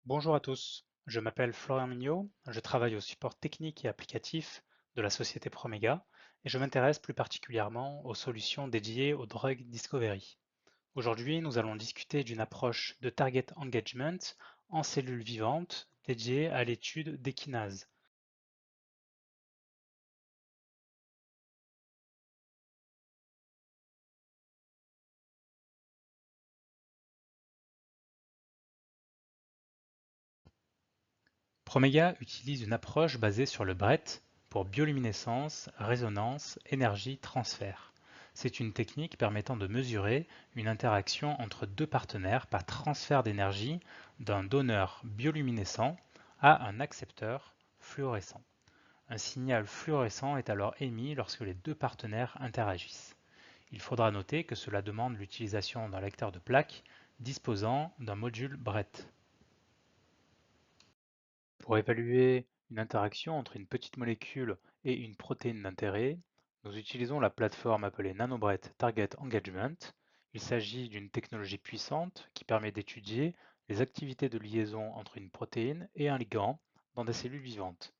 Bonjour à tous, je m'appelle Florian Mignot, je travaille au support technique et applicatif de la société Promega et je m'intéresse plus particulièrement aux solutions dédiées au drug discovery. Aujourd'hui, nous allons discuter d'une approche de target engagement en cellules vivantes dédiée à l'étude des kinases. Promega utilise une approche basée sur le BRET pour bioluminescence, résonance, énergie, transfert. C'est une technique permettant de mesurer une interaction entre deux partenaires par transfert d'énergie d'un donneur bioluminescent à un accepteur fluorescent. Un signal fluorescent est alors émis lorsque les deux partenaires interagissent. Il faudra noter que cela demande l'utilisation d'un lecteur de plaques disposant d'un module BRET. Pour évaluer une interaction entre une petite molécule et une protéine d'intérêt, nous utilisons la plateforme appelée NanoBret Target Engagement. Il s'agit d'une technologie puissante qui permet d'étudier les activités de liaison entre une protéine et un ligand dans des cellules vivantes.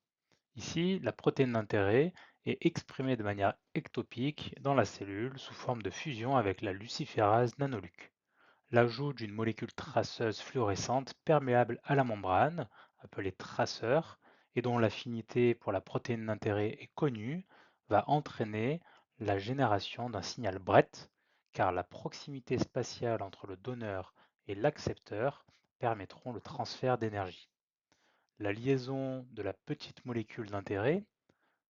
Ici, la protéine d'intérêt est exprimée de manière ectopique dans la cellule sous forme de fusion avec la luciférase nanoluc. L'ajout d'une molécule traceuse fluorescente perméable à la membrane, appelée traceur, et dont l'affinité pour la protéine d'intérêt est connue, va entraîner la génération d'un signal BRET, car la proximité spatiale entre le donneur et l'accepteur permettront le transfert d'énergie. La liaison de la petite molécule d'intérêt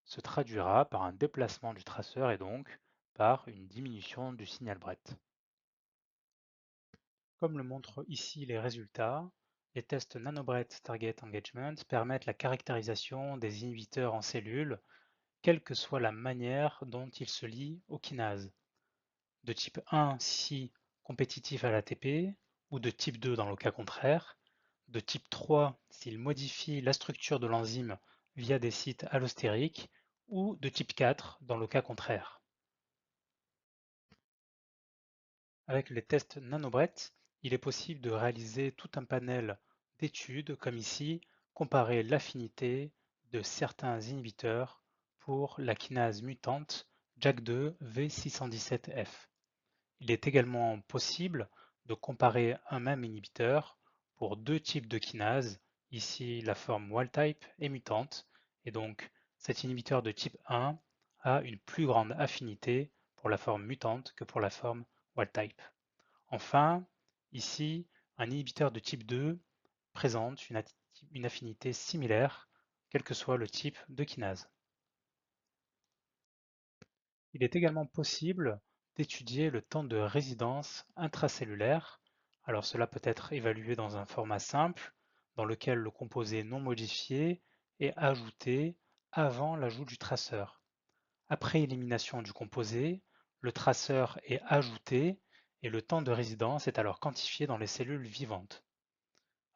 se traduira par un déplacement du traceur et donc par une diminution du signal BRET. Comme le montrent ici les résultats, les tests Nanobret Target Engagement permettent la caractérisation des inhibiteurs en cellules, quelle que soit la manière dont ils se lient aux kinases. De type 1 si compétitif à l'ATP, ou de type 2 dans le cas contraire, de type 3 s'ils modifient la structure de l'enzyme via des sites allostériques, ou de type 4 dans le cas contraire. Avec les tests Nanobret, il est possible de réaliser tout un panel d'études, comme ici, comparer l'affinité de certains inhibiteurs pour la kinase mutante JAK2 V617F. Il est également possible de comparer un même inhibiteur pour deux types de kinases, ici la forme wild-type et mutante, et donc cet inhibiteur de type 1 a une plus grande affinité pour la forme mutante que pour la forme wild-type. Enfin, ici, un inhibiteur de type 2 présente une affinité similaire, quel que soit le type de kinase. Il est également possible d'étudier le temps de résidence intracellulaire. Alors cela peut être évalué dans un format simple, dans lequel le composé non modifié est ajouté avant l'ajout du traceur. Après élimination du composé, le traceur est ajouté et le temps de résidence est alors quantifié dans les cellules vivantes.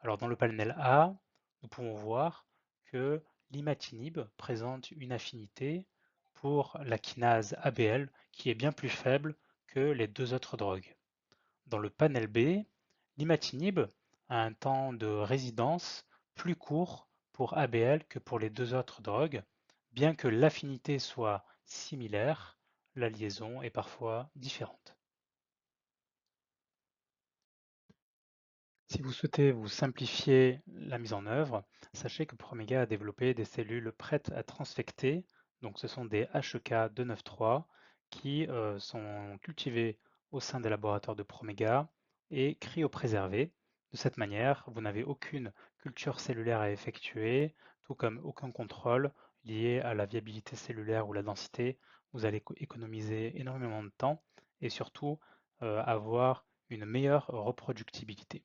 Alors dans le panel A, nous pouvons voir que l'imatinib présente une affinité pour la kinase ABL qui est bien plus faible que les deux autres drogues. Dans le panel B, l'imatinib a un temps de résidence plus court pour ABL que pour les deux autres drogues, bien que l'affinité soit similaire, la liaison est parfois différente. Si vous souhaitez vous simplifier la mise en œuvre, sachez que Promega a développé des cellules prêtes à transfecter, donc ce sont des HEK293 qui sont cultivées au sein des laboratoires de Promega et cryopréservées. De cette manière, vous n'avez aucune culture cellulaire à effectuer, tout comme aucun contrôle lié à la viabilité cellulaire ou la densité. Vous allez économiser énormément de temps et surtout avoir une meilleure reproductibilité.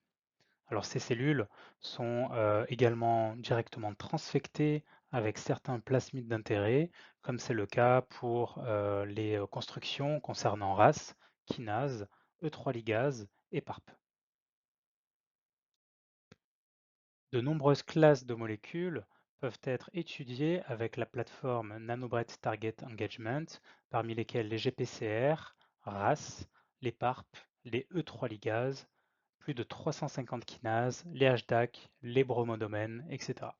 Alors ces cellules sont également directement transfectées avec certains plasmides d'intérêt, comme c'est le cas pour les constructions concernant RAS, kinase, E3 ligase et PARP. De nombreuses classes de molécules peuvent être étudiées avec la plateforme Nanobret Target Engagement, parmi lesquelles les GPCR, RAS, les PARP, les E3 ligases, plus de 350 kinases, les HDAC, les bromodomènes, etc.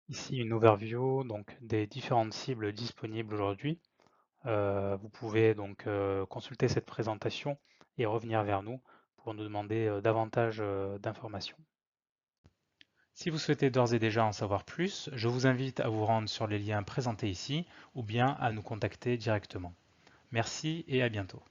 Ici une overview donc, des différentes cibles disponibles aujourd'hui. Vous pouvez donc consulter cette présentation et revenir vers nous pour nous demander davantage d'informations. Si vous souhaitez d'ores et déjà en savoir plus, je vous invite à vous rendre sur les liens présentés ici ou bien à nous contacter directement. Merci et à bientôt.